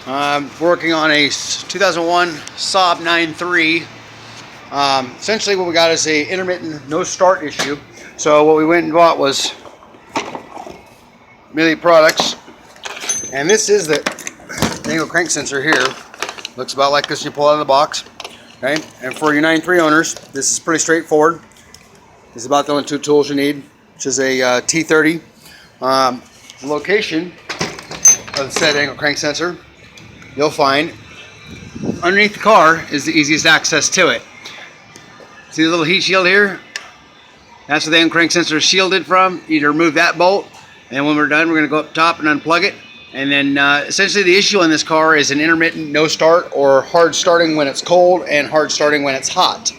Working on a 2001 Saab 9.3. Essentially what we got is a intermittent no start issue. So what we went and bought was Millie products. And this is the angle crank sensor here. Looks about like this you pull out of the box. Okay, and for your 9.3 owners, this is pretty straightforward. This is about the only two tools you need, which is a T30. The location of the said angle crank sensor, you'll find underneath the car is the easiest access to it. See the little heat shield here? That's where the angle crank sensor is shielded from. You remove that bolt, and when we're done, we're going to go up top and unplug it. And then essentially the issue on this car is an intermittent no start, or hard starting when it's cold and hard starting when it's hot.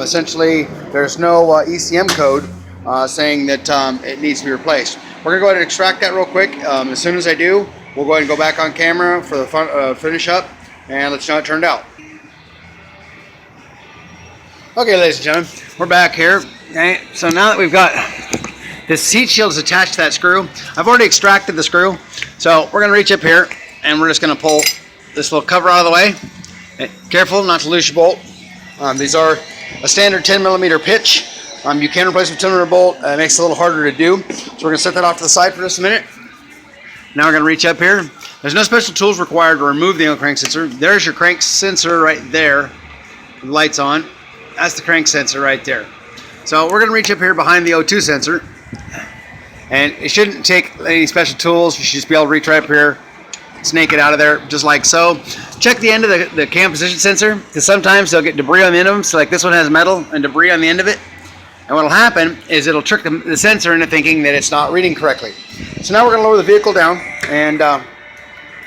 Essentially, there's no ECM code saying that it needs to be replaced. We're going to go ahead and extract that real quick. As soon as I do, we'll go ahead and go back on camera for the finish up and let you know how it turned out. Okay, ladies and gentlemen, we're back here. Okay, so now that we've got this heat shield is attached to that screw, I've already extracted the screw. So we're going to reach up here and we're just going to pull this little cover out of the way. Okay, careful not to lose your bolt. These are a standard 10mm pitch. You can replace with 10mm bolt. It makes it a little harder to do. So we're going to set that off to the side for just a minute. Now we're going to reach up here. There's no special tools required to remove the angle crank sensor. There's your crank sensor right there. The light's on. That's the crank sensor right there. So we're going to reach up here behind the O2 sensor. And it shouldn't take any special tools. You should just be able to reach right up here, snake it out of there, just like so. Check the end of the cam position sensor, because sometimes they'll get debris on the end of them. So like this one has metal and debris on the end of it. And what will happen is it'll trick the sensor into thinking that it's not reading correctly. So now we're going to lower the vehicle down. And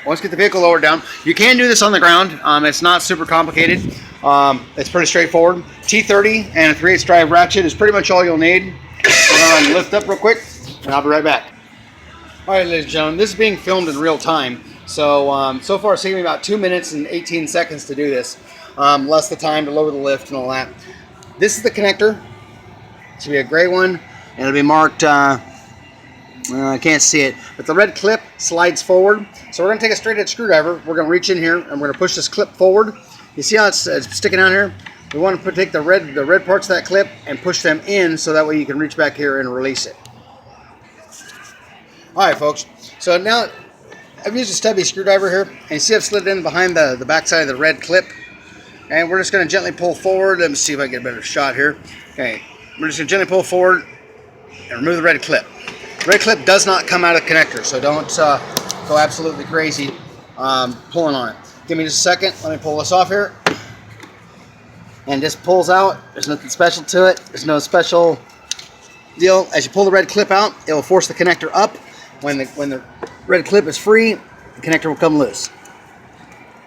once you get the vehicle lowered down, you can do this on the ground. It's not super complicated. It's pretty straightforward. T30 and a 3/8 drive ratchet is pretty much all you'll need. I'm going to lift up real quick, and I'll be right back. All right, ladies and gentlemen, this is being filmed in real time. So, so far it's taken me about 2 minutes and 18 seconds to do this. Less the time to lower the lift and all that. This is the connector. It should be a gray one, and it'll be marked, I can't see it, but the red clip slides forward. So we're going to take a straight edge screwdriver. We're going to reach in here, and we're going to push this clip forward. You see how it's sticking out here? We want to take the red parts of that clip and push them in, so that way you can reach back here and release it. Alright folks, so now I've used a stubby screwdriver here, and you see I've slid it in behind the back side of the red clip, and we're just going to gently pull forward. Let me see if I can get a better shot here. Okay, we're just going to gently pull forward and remove the red clip. The red clip does not come out of the connector, so don't go absolutely crazy pulling on it. Give me just a second, let me pull this off here. And just pulls out. There's nothing special to it. There's no special deal. As you pull the red clip out, it will force the connector up. When the red clip is free, the connector will come loose.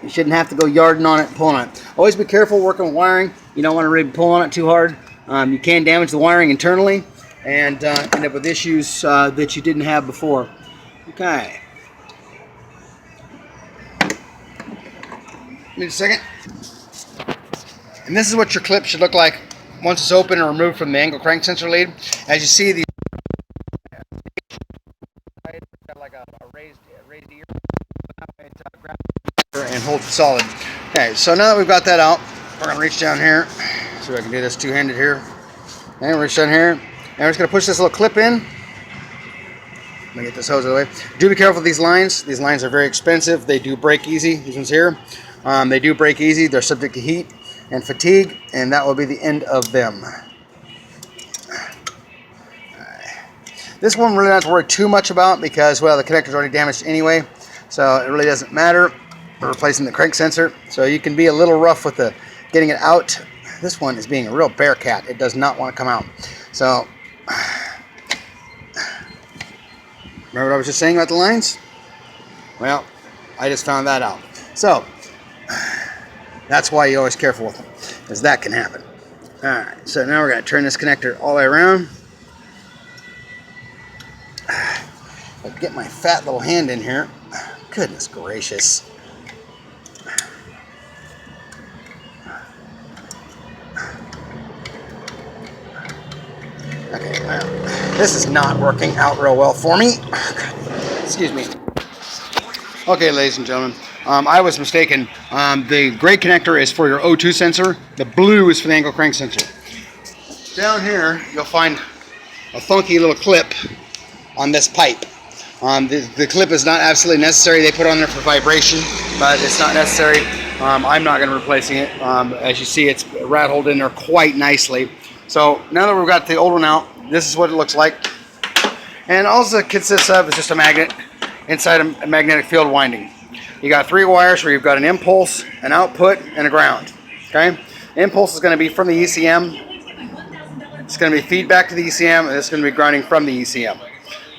You shouldn't have to go yarding on it and pulling on it. Always be careful working with wiring. You don't want to really pull on it too hard. You can damage the wiring internally and end up with issues that you didn't have before. Okay. Give me a second. And this is what your clip should look like once it's open and removed from the angle crank sensor lead. As you see, the got like a raised ear and hold it solid. Okay, so now that we've got that out, we're going to reach down here. See if I can do this two-handed here. And reach down here, and we're just going to push this little clip in. Let me get this hose out of the way. Do be careful with these lines. These lines are very expensive. They do break easy. These ones here, they do break easy. They're subject to heat and fatigue, and that will be the end of them. This one really not to worry too much about, because, well, the connector's already damaged anyway, so it really doesn't matter. We're replacing the crank sensor, so you can be a little rough with the getting it out. This one is being a real bear cat. It does not want to come out. So, remember what I was just saying about the lines? Well, I just found that out. So, that's why you're always careful with them, because that can happen. Alright, so now we're going to turn this connector all the way around. I'll get my fat little hand in here. Goodness gracious. Okay, well, this is not working out real well for me. Excuse me. Okay, ladies and gentlemen, I was mistaken. The gray connector is for your O2 sensor. The blue is for the angle crank sensor. Down here, you'll find a funky little clip on this pipe. The clip is not absolutely necessary. They put it on there for vibration, but it's not necessary. I'm not going to be replacing it. As you see, it's rat-holed in there quite nicely. So now that we've got the old one out, this is what it looks like. And all it consists of is just a magnet inside a magnetic field winding. You got 3 wires where you've got an impulse, an output, and a ground. Okay? Impulse is going to be from the ECM. It's going to be feedback to the ECM, and it's going to be grounding from the ECM.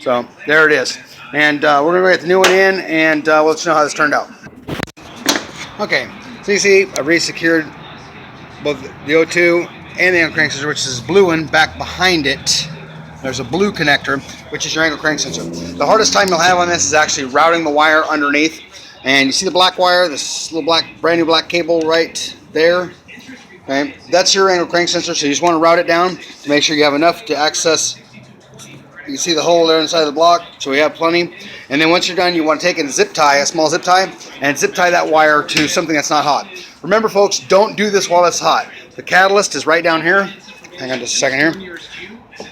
So there it is. And we're going to get the new one in, and we'll let you know how this turned out. Okay, so you see I re-secured both the O2 and the angle crank sensor, which is blue one, back behind it. There's a blue connector, which is your angle crank sensor. The hardest time you'll have on this is actually routing the wire underneath. And you see the black wire, this little black, brand new black cable right there. Okay, that's your angle crank sensor, so you just want to route it down to make sure you have enough to access. You can see the hole there inside the block, so we have plenty. And then once you're done, you want to take a zip tie, a small zip tie, and zip tie that wire to something that's not hot. Remember, folks, don't do this while it's hot. The catalyst is right down here. Hang on just a second here.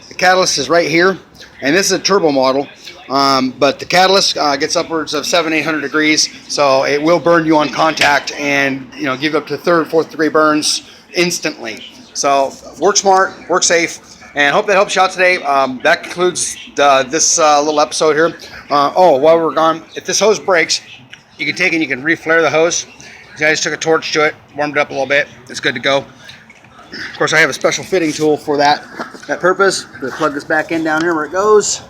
The catalyst is right here, and this is a turbo model. But the catalyst gets upwards of 700-800 degrees, so it will burn you on contact and give up to 3rd, 4th degree burns instantly. So work smart, work safe, and hope that helps you out today. That concludes this little episode here. While we're gone, if this hose breaks, you can take it and you can re-flare the hose. I just took a torch to it, warmed it up a little bit. It's good to go. Of course, I have a special fitting tool for that purpose. We'll plug this back in down here where it goes.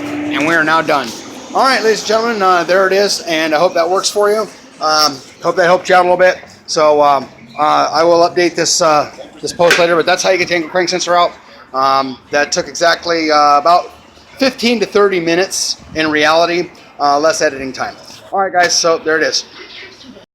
And we are now done. All right, ladies and gentlemen, there it is, and I hope that works for you. Hope that helped you out a little bit. So I will update this this post later, but that's how you get the angle crank sensor out. That took exactly about 15 to 30 minutes in reality, less editing time. All right, guys, so there it is.